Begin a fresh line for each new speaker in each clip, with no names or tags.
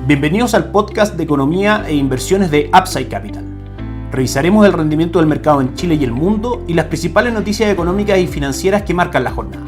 Bienvenidos al podcast de economía e inversiones de Upside Capital. Revisaremos el rendimiento del mercado en Chile y el mundo y las principales noticias económicas y financieras que marcan la jornada.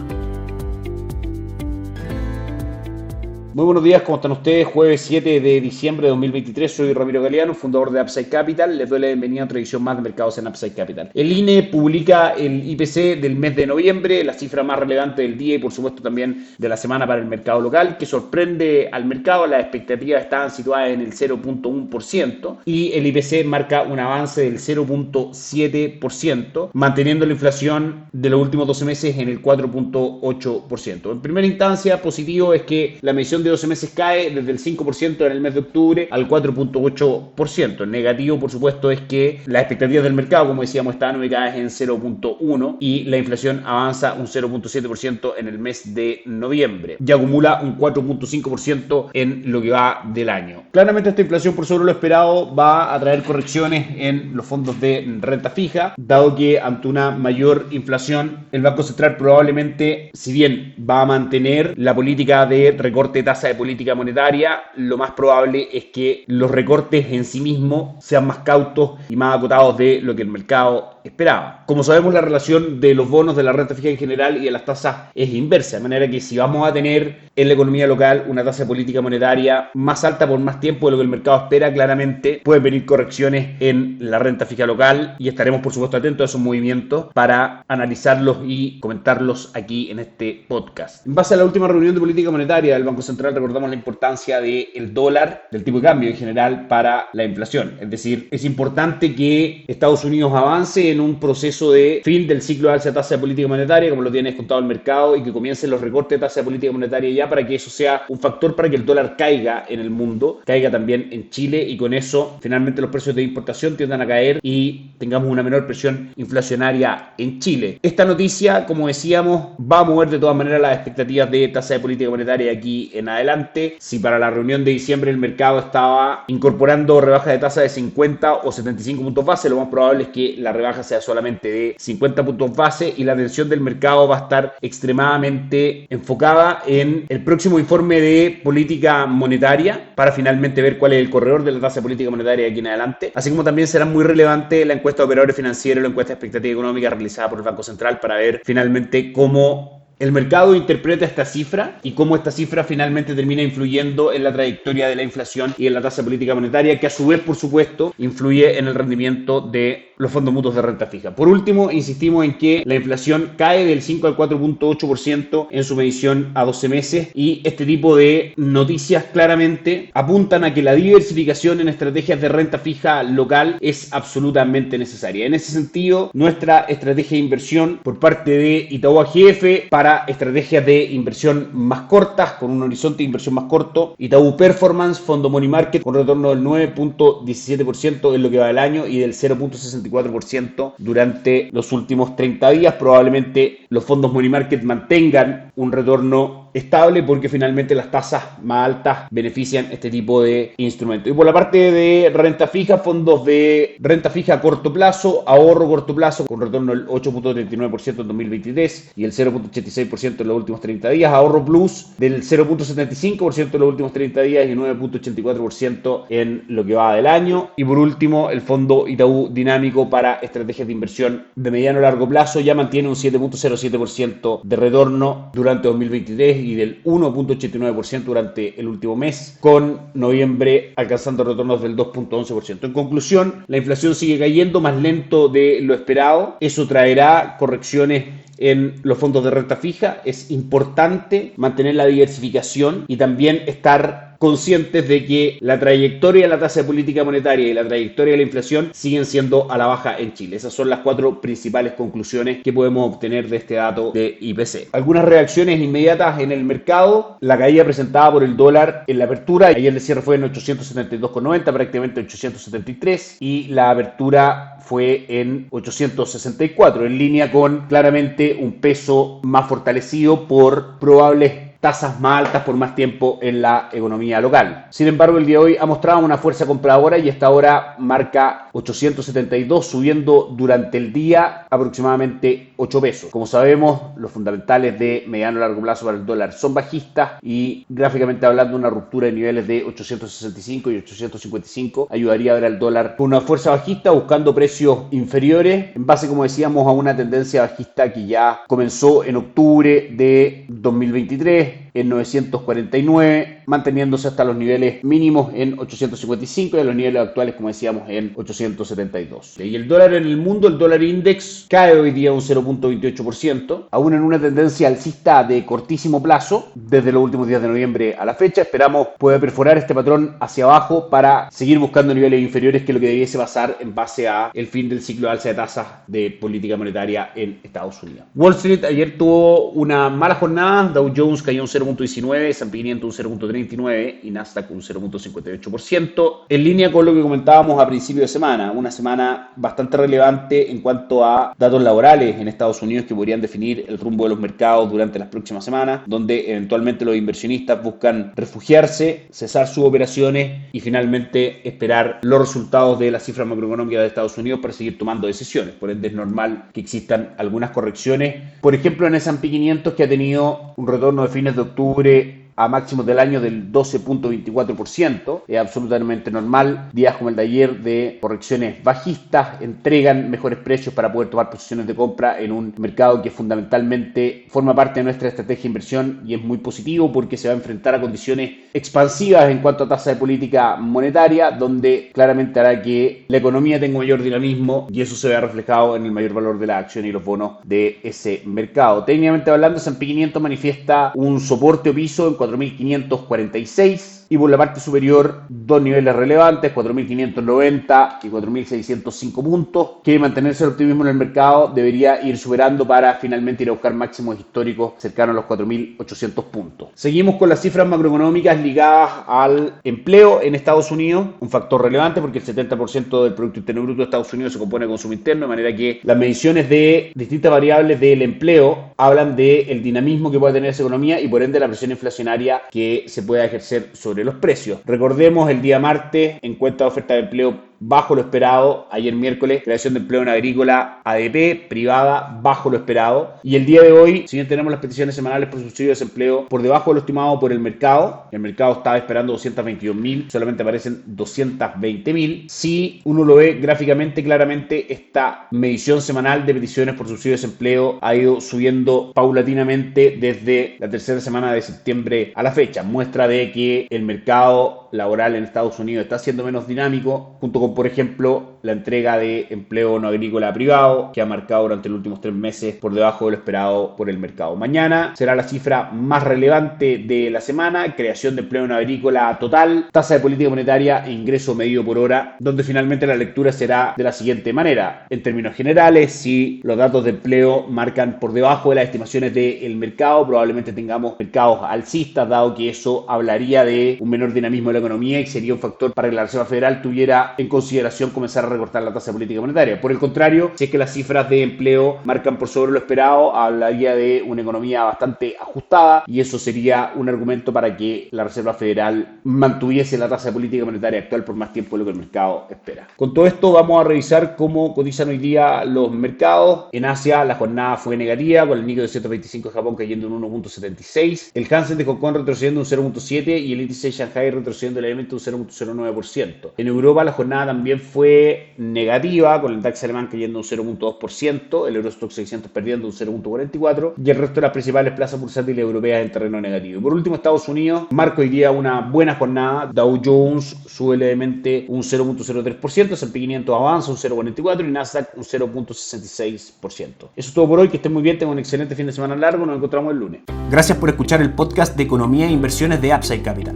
Muy buenos días, ¿cómo están ustedes? Jueves 7 de diciembre de 2023, soy Ramiro Galeano, fundador de Upside Capital. Les doy la bienvenida a otra edición más de mercados en Upside Capital. El INE publica el IPC del mes de noviembre, la cifra más relevante del día y por supuesto también de la semana para el mercado local, que sorprende al mercado. Las expectativas estaban situadas en el 0.1% y el IPC marca un avance del 0.7%, manteniendo la inflación de los últimos 12 meses en el 4.8%. En primera instancia, positivo es que la medición de 12 meses cae desde el 5% en el mes de octubre al 4.8%. El negativo, por supuesto, es que las expectativas del mercado, como decíamos, estaban ubicadas en 0.1 y la inflación avanza un 0.7% en el mes de noviembre y acumula un 4.5% en lo que va del año. Claramente esta inflación, por sobre lo esperado, va a traer correcciones en los fondos de renta fija, dado que ante una mayor inflación el Banco Central probablemente, si bien va a mantener la política de recorte de tasa de política monetaria, lo más probable es que los recortes en sí mismos sean más cautos y más acotados de lo que el mercado esperaba. Como sabemos, la relación de los bonos, de la renta fija en general y de las tasas es inversa, de manera que si vamos a tener en la economía local una tasa de política monetaria más alta por más tiempo de lo que el mercado espera, claramente pueden venir correcciones en la renta fija local y estaremos por supuesto atentos a esos movimientos para analizarlos y comentarlos aquí en este podcast. En base a la última reunión de política monetaria del Banco Central, recordamos la importancia del dólar, del tipo de cambio en general para la inflación. Es decir, es importante que Estados Unidos avance en un proceso de fin del ciclo de alza de tasa de política monetaria, como lo tiene descontado el mercado, y que comiencen los recortes de tasa de política monetaria ya, para que eso sea un factor para que el dólar caiga en el mundo, caiga también en Chile, y con eso finalmente los precios de importación tiendan a caer y tengamos una menor presión inflacionaria en Chile. Esta noticia, como decíamos, va a mover de todas maneras las expectativas de tasa de política monetaria aquí en adelante. Si para la reunión de diciembre el mercado estaba incorporando rebajas de tasa de 50 o 75 puntos base, lo más probable es que la rebaja sea solamente de 50 puntos base y la atención del mercado va a estar extremadamente enfocada en el próximo informe de política monetaria para finalmente ver cuál es el corredor de la tasa de política monetaria de aquí en adelante, así como también será muy relevante la encuesta de operadores financieros, la encuesta de expectativa económica realizada por el Banco Central para ver finalmente cómo el mercado interpreta esta cifra y cómo esta cifra finalmente termina influyendo en la trayectoria de la inflación y en la tasa de política monetaria, que a su vez, por supuesto, influye en el rendimiento de los fondos mutuos de renta fija. Por último, insistimos en que la inflación cae del 5 al 4.8% en su medición a 12 meses y este tipo de noticias claramente apuntan a que la diversificación en estrategias de renta fija local es absolutamente necesaria. En ese sentido, nuestra estrategia de inversión por parte de Itaú AGF para estrategias de inversión más cortas, con un horizonte de inversión más corto, Itaú Performance, fondo Money Market, con retorno del 9.17% en lo que va del año y del 0.64% durante los últimos 30 días. Probablemente los fondos Money Market mantengan un retorno estable porque finalmente las tasas más altas benefician este tipo de instrumentos. Y por la parte de renta fija, fondos de renta fija a corto plazo, ahorro corto plazo con retorno del 8.39% en 2023 y el 0.86% en los últimos 30 días, ahorro plus del 0.75% en los últimos 30 días y 9.84% en lo que va del año. Y por último, el fondo Itaú Dinámico para estrategias de inversión de mediano a largo plazo ya mantiene un 7.07% de retorno durante 2023 y del 1.89% durante el último mes, con noviembre alcanzando retornos del 2.11%. En conclusión, la inflación sigue cayendo más lento de lo esperado. Eso traerá correcciones en los fondos de renta fija. Es importante mantener la diversificación y también estar conscientes de que la trayectoria de la tasa de política monetaria y la trayectoria de la inflación siguen siendo a la baja en Chile. Esas son las cuatro principales conclusiones que podemos obtener de este dato de IPC. Algunas reacciones inmediatas en el mercado: la caída presentada por el dólar en la apertura, ayer el cierre fue en 872,90, prácticamente 873, y la apertura fue en 864, en línea con claramente un peso más fortalecido por probables tasas más altas por más tiempo en la economía local. Sin embargo, el día de hoy ha mostrado una fuerza compradora y hasta ahora marca 872, subiendo durante el día aproximadamente 8 pesos. Como sabemos, los fundamentales de mediano y largo plazo para el dólar son bajistas y gráficamente hablando una ruptura de niveles de 865 y 855 ayudaría a ver al dólar con una fuerza bajista buscando precios inferiores en base, como decíamos, a una tendencia bajista que ya comenzó en octubre de 2023 en 949, manteniéndose hasta los niveles mínimos en 855 y a los niveles actuales, como decíamos, en 872. Y el dólar en el mundo, el dólar index cae hoy día un 0.28%, aún en una tendencia alcista de cortísimo plazo desde los últimos días de noviembre a la fecha. Esperamos poder perforar este patrón hacia abajo para seguir buscando niveles inferiores, que es lo que debiese pasar en base a el fin del ciclo de alza de tasas de política monetaria en Estados Unidos. Wall Street ayer tuvo una mala jornada. Dow Jones cayó un 0.19, S&P 500 un 0.39 y Nasdaq un 0.58%, en línea con lo que comentábamos a principio de semana, una semana bastante relevante en cuanto a datos laborales en Estados Unidos que podrían definir el rumbo de los mercados durante las próximas semanas, donde eventualmente los inversionistas buscan refugiarse, cesar sus operaciones y finalmente esperar los resultados de las cifras macroeconómicas de Estados Unidos para seguir tomando decisiones. Por ende es normal que existan algunas correcciones, por ejemplo en S&P 500, que ha tenido un retorno de fines de octubre a máximos del año del 12.24%, es absolutamente normal. Días como el de ayer de correcciones bajistas entregan mejores precios para poder tomar posiciones de compra en un mercado que fundamentalmente forma parte de nuestra estrategia de inversión y es muy positivo porque se va a enfrentar a condiciones expansivas en cuanto a tasa de política monetaria, donde claramente hará que la economía tenga mayor dinamismo y eso se vea reflejado en el mayor valor de las acciones y los bonos de ese mercado. Técnicamente hablando, S&P 500 manifiesta un soporte o piso en 4.546 y por la parte superior dos niveles relevantes, 4.590 y 4.605 puntos, que mantenerse el optimismo en el mercado debería ir superando para finalmente ir a buscar máximos históricos cercanos a los 4.800 puntos. Seguimos con las cifras macroeconómicas ligadas al empleo en Estados Unidos, un factor relevante porque el 70% del Producto Interno Bruto de Estados Unidos se compone de consumo interno, de manera que las mediciones de distintas variables del empleo hablan del dinamismo que puede tener esa economía y por ende la presión inflacionaria que se pueda ejercer sobre los precios. Recordemos, el día martes, encuesta de oferta de empleo bajo lo esperado. Ayer miércoles, creación de empleo en agrícola ADP, privada, bajo lo esperado. Y el día de hoy, si bien tenemos las peticiones semanales por subsidio de desempleo por debajo de lo estimado por el mercado estaba esperando 222.000, solamente aparecen 220.000. Si uno lo ve gráficamente, claramente esta medición semanal de peticiones por subsidio de desempleo ha ido subiendo paulatinamente desde la tercera semana de septiembre a la fecha. Muestra de que el mercado laboral en Estados Unidos está siendo menos dinámico, junto con, por ejemplo, la entrega de empleo no agrícola privado, que ha marcado durante los últimos 3 meses por debajo de lo esperado por el mercado. Mañana será la cifra más relevante de la semana, creación de empleo no agrícola total, tasa de política monetaria e ingreso medido por hora, donde finalmente la lectura será de la siguiente manera. En términos generales, si los datos de empleo marcan por debajo de las estimaciones del mercado, probablemente tengamos mercados alcistas, dado que eso hablaría de un menor dinamismo de la economía y sería un factor para que la Reserva Federal tuviera en consideración comenzar a recortar la tasa de política monetaria. Por el contrario, si es que las cifras de empleo marcan por sobre lo esperado, hablaría de una economía bastante ajustada y eso sería un argumento para que la Reserva Federal mantuviese la tasa de política monetaria actual por más tiempo de lo que el mercado espera. Con todo esto vamos a revisar cómo cotizan hoy día los mercados. En Asia la jornada fue negativa, con el Nikkei 225 de Japón cayendo en 1.76, el Hansen de Hong Kong retrocediendo un 0.7 y el índice de Shanghai retrocediendo levemente un 0.09%. En Europa la jornada también fue negativa, con el DAX alemán cayendo un 0.2%, el Eurostoxx 600 perdiendo un 0.44% y el resto de las principales plazas bursátiles europeas en terreno negativo. Y por último, Estados Unidos marca hoy día una buena jornada. Dow Jones sube levemente un 0.03%, S&P 500 avanza un 0.44% y Nasdaq un 0.66%. Eso es todo por hoy, que estén muy bien, tengan un excelente fin de semana largo, nos encontramos el lunes.
Gracias por escuchar el podcast de Economía e Inversiones de Upside Capital.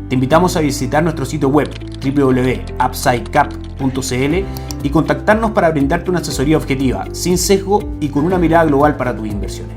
Te invitamos a visitar nuestro sitio web www.upsidecap.cl y contactarnos para brindarte una asesoría objetiva, sin sesgo y con una mirada global para tus inversiones.